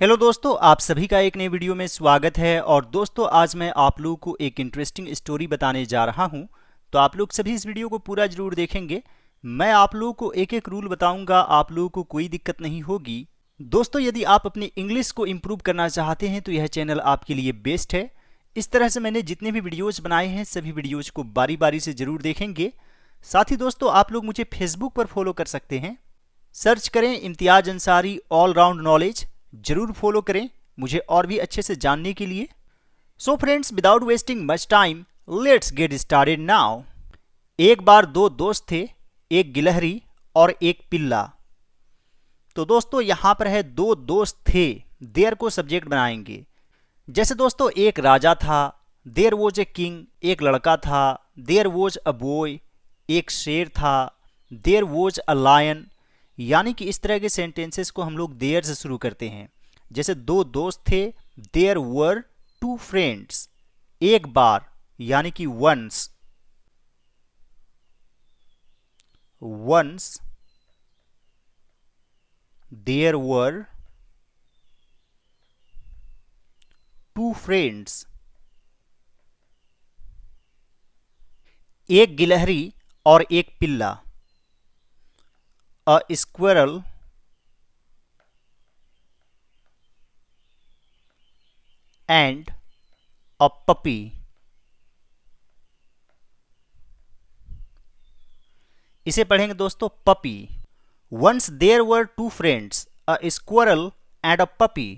Hello दोस्तों, आप सभी का एक नए वीडियो में स्वागत है। और दोस्तों, आज मैं आप लोगों को एक इंटरेस्टिंग स्टोरी बताने जा रहा हूं, तो आप लोग सभी इस वीडियो को पूरा जरूर देखेंगे। मैं आप लोगों को एक एक रूल बताऊंगा, आप लोगों को कोई दिक्कत नहीं होगी। दोस्तों, यदि आप अपनी इंग्लिश को इम्प्रूव करना चाहते हैं तो यह चैनल आपके लिए बेस्ट है। इस तरह से मैंने जितने भी वीडियोज़ बनाए हैं सभी वीडियोज़ को बारी बारी से ज़रूर देखेंगे। साथ ही दोस्तों, आप लोग मुझे फेसबुक पर फॉलो कर सकते हैं। सर्च करें Imtiaz Ansari all round knowledge, जरूर फॉलो करें मुझे और भी अच्छे से जानने के लिए। So friends, without wasting much time, let's get started now. एक बार दो दोस्त थे, एक गिलहरी और एक पिल्ला। तो दोस्तों, यहां पर है दो दोस्त थे, देयर को सब्जेक्ट बनाएंगे। जैसे दोस्तों, एक राजा था, देयर वॉज ए किंग। एक लड़का था, देयर वॉज अ बॉय। एक शेर था, देयर वॉज अ लायन। यानी कि इस तरह के सेंटेंसेस को हम लोग देयर से शुरू करते हैं। जैसे दो दोस्त थे, देयर वर टू फ्रेंड्स। एक बार यानी कि once. Once there were two friends. एक गिलहरी और एक पिल्ला। A squirrel and a puppy. इसे पढ़ेंगे दोस्तों, puppy. Once there were two friends, a squirrel and a puppy.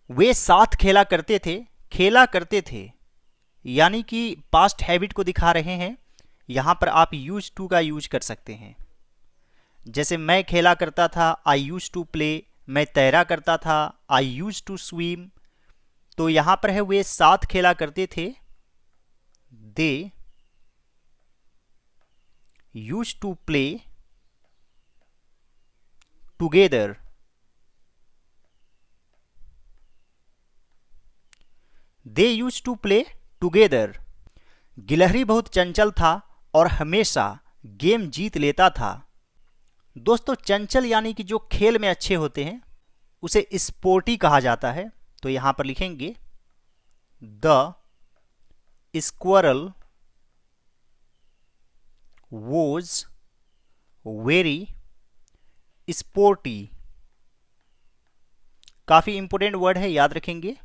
वे साथ खेला करते थे, खेला करते थे। यानी कि पास्ट हैबिट को दिखा रहे हैं। यहां पर आप यूज टू का यूज कर सकते हैं। जैसे मैं खेला करता था, आई यूज टू प्ले। मैं तैरा करता था, आई यूज टू स्विम। तो यहां पर है वे साथ खेला करते थे, they used to play together. They used to play together. गिलहरी बहुत चंचल था और हमेशा गेम जीत लेता था। दोस्तों, चंचल यानी कि जो खेल में अच्छे होते हैं उसे स्पोर्टी कहा जाता है। तो यहां पर लिखेंगे the squirrel was very sporty. काफी इंपोर्टेंट वर्ड है, याद रखेंगे।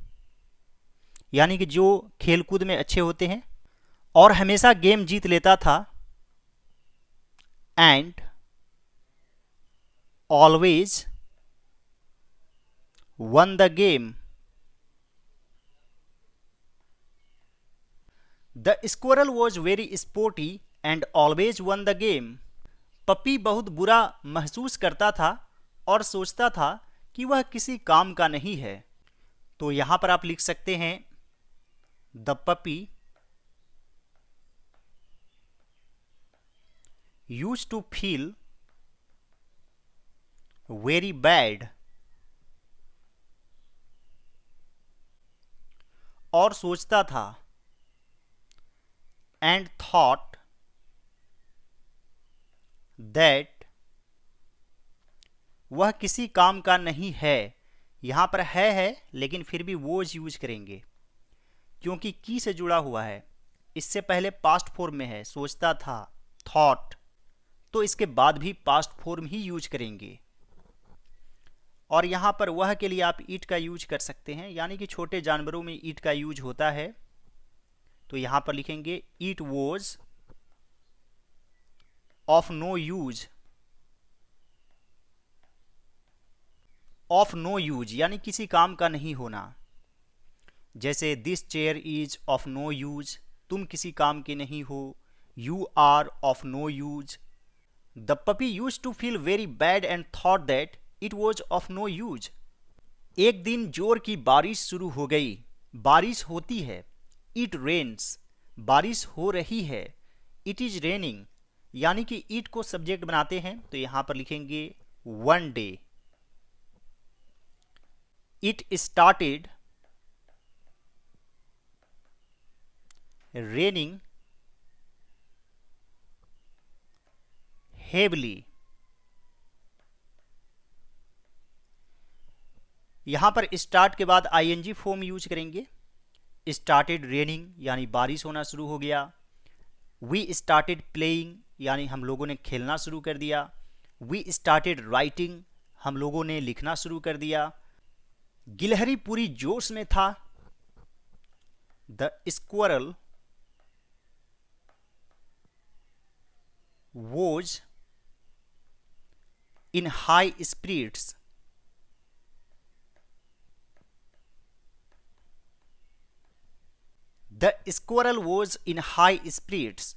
यानी कि जो खेलकूद में अच्छे होते हैं और हमेशा गेम जीत लेता था। And always won the game. The squirrel was very sporty and always won the game. Puppy बहुत बुरा महसूस करता था और सोचता था कि वह किसी काम का नहीं है। तो यहां पर आप लिख सकते हैं the puppy use to feel very bad. और सोचता था, एंड थॉट दैट वह किसी काम का नहीं है। यहां पर है लेकिन फिर भी वोज यूज करेंगे क्योंकि की से जुड़ा हुआ है। इससे पहले पास्ट फॉर्म में है, सोचता था, थॉट। तो इसके बाद भी पास्ट फॉर्म ही यूज करेंगे। और यहां पर वह के लिए आप ईट का यूज कर सकते हैं, यानी कि छोटे जानवरों में ईट का यूज होता है। तो यहां पर लिखेंगे it was of no use. Of no use यानी किसी काम का नहीं होना। जैसे this chair is of no use, तुम किसी काम के नहीं हो। You are of no use. The puppy use to feel very bad and thought that it was of no use. एक दिन जोर की बारिश शुरू हो गई। बारिश होती है, इट रेन्स। बारिश हो रही है, इट इज रेनिंग। यानी कि इट को सब्जेक्ट बनाते हैं तो यहां पर लिखेंगे one day. It started raining heavily. यहाँ पर स्टार्ट के बाद आईएनजी फॉर्म यूज करेंगे। स्टार्टेड रेनिंग यानी बारिश होना शुरू हो गया। वी स्टार्टेड प्लेइंग यानी हम लोगों ने खेलना शुरू कर दिया। वी स्टार्टेड राइटिंग हम लोगों ने लिखना शुरू कर दिया। गिलहरी पूरी जोश में था। The squirrel was in high spirits. The squirrel was in high spirits,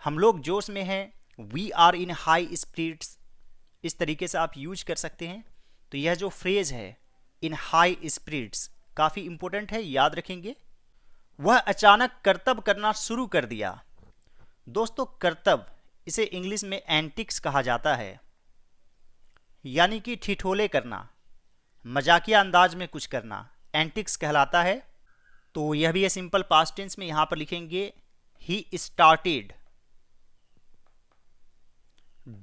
हम लोग जोश में हैं। We are in high spirits, इस तरीके से आप यूज कर सकते हैं। तो यह जो फ्रेज है इन हाई स्पिरिट्स काफ़ी इंपॉर्टेंट है, याद रखेंगे। वह अचानक करतब करना शुरू कर दिया। दोस्तों करतब, इसे इंग्लिश में एंटिक्स कहा जाता है, यानी कि ठिठोले करना, मजाकिया अंदाज में कुछ करना, एंटिक्स कहलाता है। तो यह भी है सिंपल पास्ट टेंस में। यहां पर लिखेंगे he started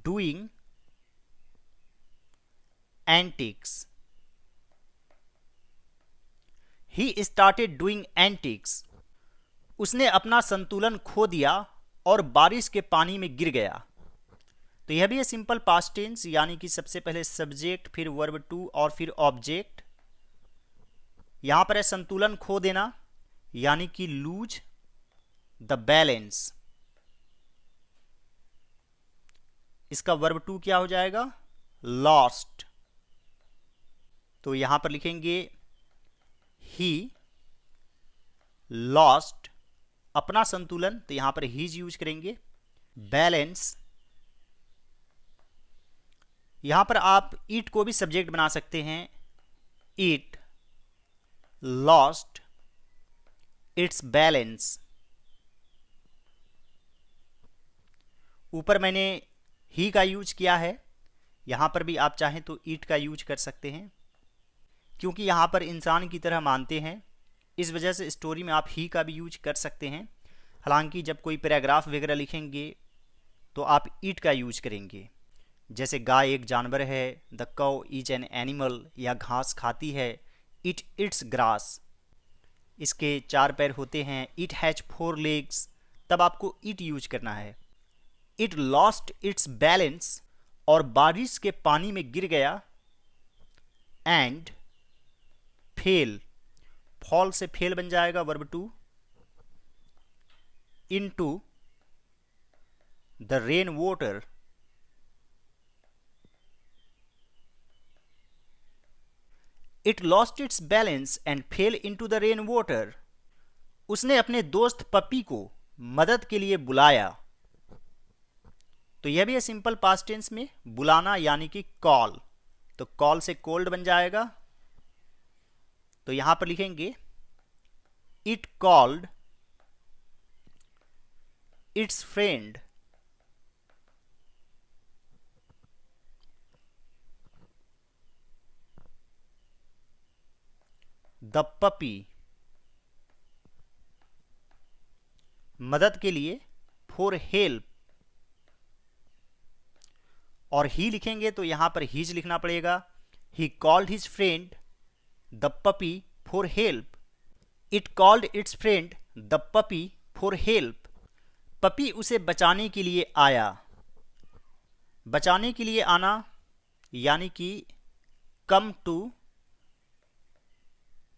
doing antics. He started doing antics, उसने अपना संतुलन खो दिया और बारिश के पानी में गिर गया। तो यह भी है सिंपल पास्ट टेंस, यानी कि सबसे पहले सब्जेक्ट, फिर वर्ब टू और फिर ऑब्जेक्ट। यहां पर है संतुलन खो देना, यानी कि लूज द बैलेंस। इसका वर्ब टू क्या हो जाएगा? लॉस्ट। तो यहां पर लिखेंगे ही लॉस्ट, अपना संतुलन, तो यहां पर हीज यूज करेंगे। बैलेंस, यहां पर आप इट को भी सब्जेक्ट बना सकते हैं। It lost its balance. ऊपर मैंने ही का यूज किया है, यहां पर भी आप चाहें तो इट का यूज कर सकते हैं, क्योंकि यहां पर इंसान की तरह मानते हैं, इस वजह से स्टोरी में आप ही का भी यूज कर सकते हैं। हालांकि जब कोई पैराग्राफ वगैरह लिखेंगे तो आप इट का यूज करेंगे। जैसे गाय एक जानवर है, the cow is an animal, या घास खाती है, इट इट्स ग्रास, इसके 4 पैर होते हैं। इट हैज 4 लेग्स, तब आपको इट यूज करना है। इट लॉस्ट इट्स बैलेंस, और बारिश के पानी में गिर गया। एंड फेल, फॉल से फेल बन जाएगा verb two, into the rain water. It lost its balance and fell into the rain water, उसने अपने दोस्त पपी को मदद के लिए बुलाया। तो यह भी है सिंपल पास्ट टेंस में, बुलाना यानी कि कॉल। तो कॉल से कोल्ड बन जाएगा। तो यहां पर लिखेंगे it called its friend. The puppy, मदद के लिए, फॉर हेल्प। और ही लिखेंगे तो यहां पर हीज लिखना पड़ेगा। He called his friend the puppy for help. It called its friend the puppy for help. Puppy उसे बचाने के लिए आया। बचाने के लिए आना यानी कि कम टू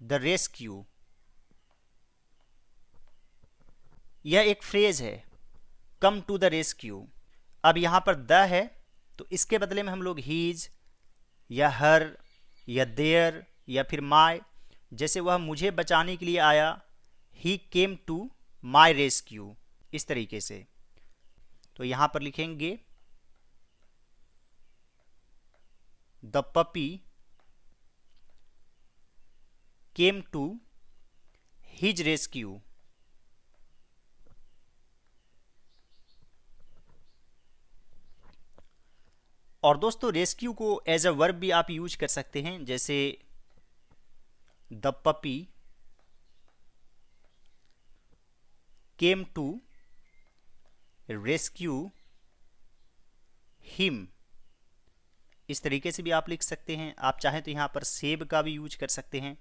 द रेस्क्यू। यह एक फ्रेज है, कम टू द रेस्क्यू। अब यहां पर द है, तो इसके बदले में हम लोग हीज या हर या देयर या फिर माय, जैसे वह मुझे बचाने के लिए आया, he came to my rescue, इस तरीके से। तो यहां पर लिखेंगे the puppy came to his rescue. और दोस्तों रेस्क्यू को एज अ वर्ब भी आप यूज कर सकते हैं, जैसे the puppy came to rescue him. इस तरीके से भी आप लिख सकते हैं। आप चाहें तो यहाँ पर सेब का भी यूज कर सकते हैं।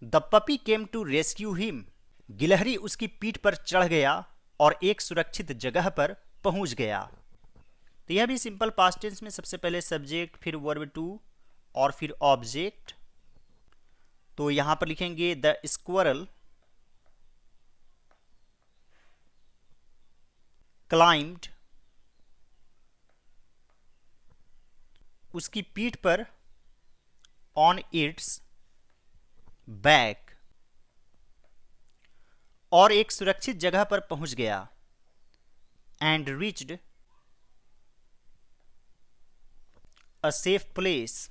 The puppy came to rescue him, गिलहरी उसकी पीठ पर चढ़ गया और एक सुरक्षित जगह पर पहुंच गया। तो यह भी सिंपल पास्ट टेंस में सबसे पहले सब्जेक्ट, फिर वर्ब टू और फिर ऑब्जेक्ट। तो यहां पर लिखेंगे द स्क्वायरल क्लाइम्ड, उसकी पीठ पर, ऑन इट्स बैक, और एक सुरक्षित जगह पर पहुंच गया, and reached a safe place.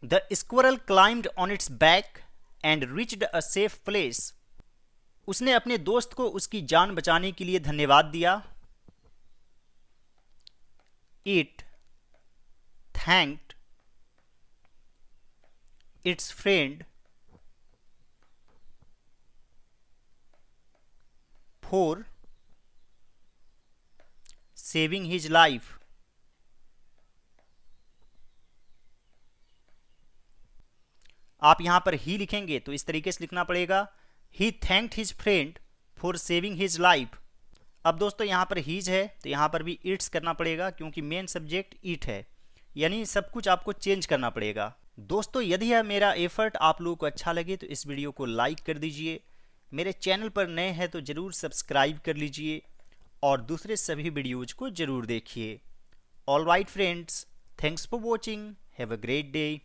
The squirrel climbed on it's back and reached a safe place. उसने अपने दोस्त को उसकी जान बचाने के लिए धन्यवाद दिया। It thanked it's friend for saving his life. आप यहां पर ही लिखेंगे तो इस तरीके से लिखना पड़ेगा, he thanked his friend for saving his life. अब दोस्तों यहाँ पर हीज है तो यहाँ पर भी इट्स करना पड़ेगा, क्योंकि मेन सब्जेक्ट इट है, यानी सब कुछ आपको चेंज करना पड़ेगा। दोस्तों यदि यह मेरा एफर्ट आप लोगों को अच्छा लगे तो इस वीडियो को लाइक कर दीजिए। मेरे चैनल पर नए हैं तो ज़रूर सब्सक्राइब कर लीजिए और दूसरे सभी वीडियोज़ को ज़रूर देखिए। All right friends, thanks for watching, have a great day.